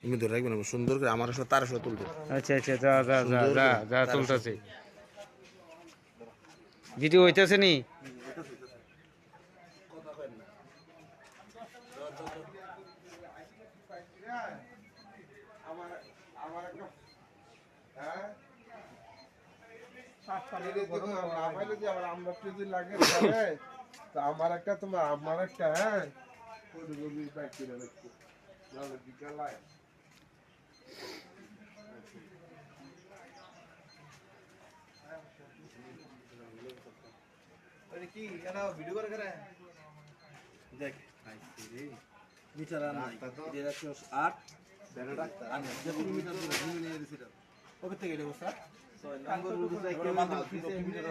এমনি ধরে রাখবেন সুন্দর করে আমার সাথে তার সাথে তুলতে। আচ্ছা আচ্ছা, যা যা যা যা যা তুলতেছি। ভিডিও হইতেছে নি? আমার একটা তোমার আমার একটা হ্যাঁ কি ভিডিও করে করে দেখ মিটার আর নাই 108 ব্যাটা ডাক্তার আমি যত মিটার দূরে ঘুরে নিয়ে দিছি এটা কবে থেকে এটা বস্তা 6 নম্বর রুট থেকে মাথা দিছে মিটার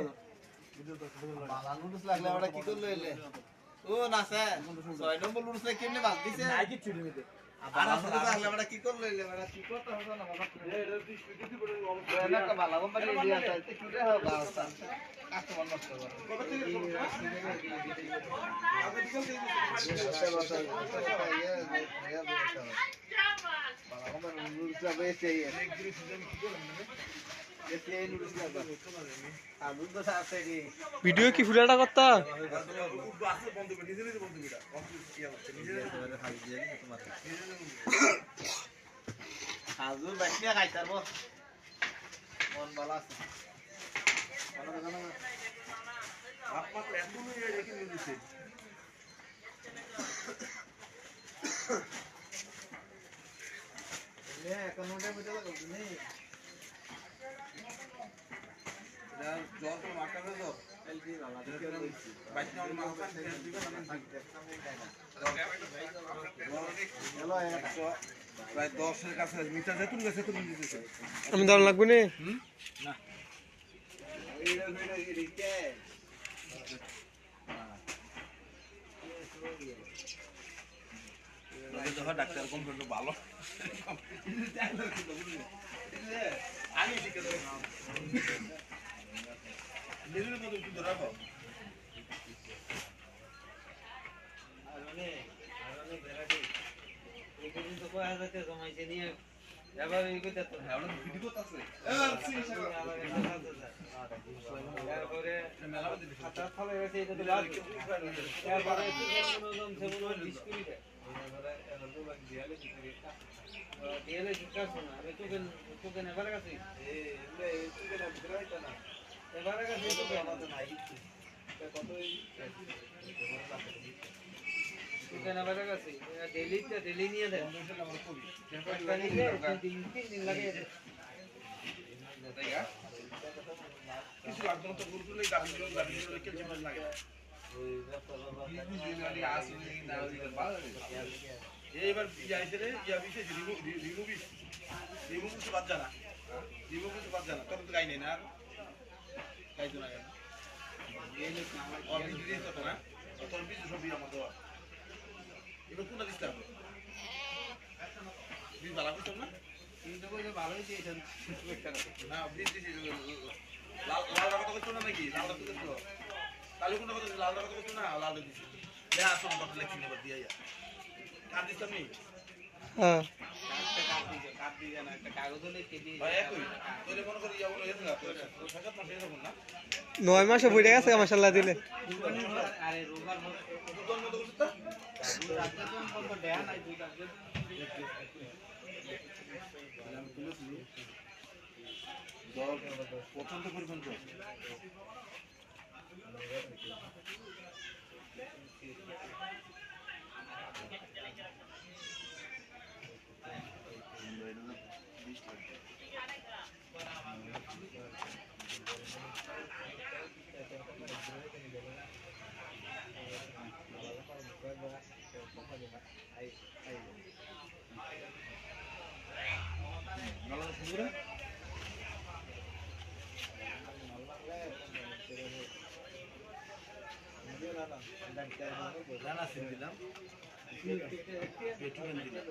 বালা নুডলস লাগলে ওটা কি করলো এলে ও না স্যার 6 নম্বর রুট থেকে কেমনে বাদ দিছে নাই কি ছুটি নিতে আর আসলে লাগলে ওটা কি করলো এলে ওটা কি করতে হবে না বাবা এটা 20 মিনিট দি পড়ে না একটা বালা কোম্পানি দিয়া আছে কি রে হবে বাস্তা কাস্টমার নষ্ট করে কবে থেকে ভিডিও কি ফুলাটা করতা? প্রায় 10-এর কাছে মিটার যেতুন গেছে তুমি দিতেছে আমি দাঁড়ান লাগবে না? না ডাক্তার কম ভালো আমি ঠিক আছে নিজের মতো একটু রাখো ডেলি নিয়ে দেয় কিছু লাগতো তো গুরুগুলোই গাড়ি লাগে এইবার যাইতে রে ইয়া বিশেষ রিমুভ কিছু বাদ জানা রিমুভ কিছু বাদ জানা তোর তো গাই নেই না গাই তো না আর বিজলি তো না তোর বিজলি সবই আমার দেওয়া এবার কোনটা দিতে হবে বিজ ভালো করছো না কিন্তু কইলে ভালোই দিয়েছেন না বিজ দিছি লাল লাল কথা কইছো না নাকি লাল কথা কইছো কালো কোনটা কথা লাল কথা কইছো না লাল দিছি দেয়া আসো কথা লেখি নেবার দিয়া কাট দিছ আমি হ্যাঁ কাট দিয়ে না একটা কাগজ লিখে দিয়ে ভাই একই তোরে মনে করি যাবো এত না তোর সাকাত মাসে যাব না 9 মাসে পড়ে গেছে মাশাআল্লাহ দিলে। আরে রোগার মতো মতো করছিস তো রাতে কোন কোন দেয়া নাই দুই কাগজ আমি তুলেছি দল পছন্দ করবেন তো জানা সিন দিলাম পেটুন দিলাম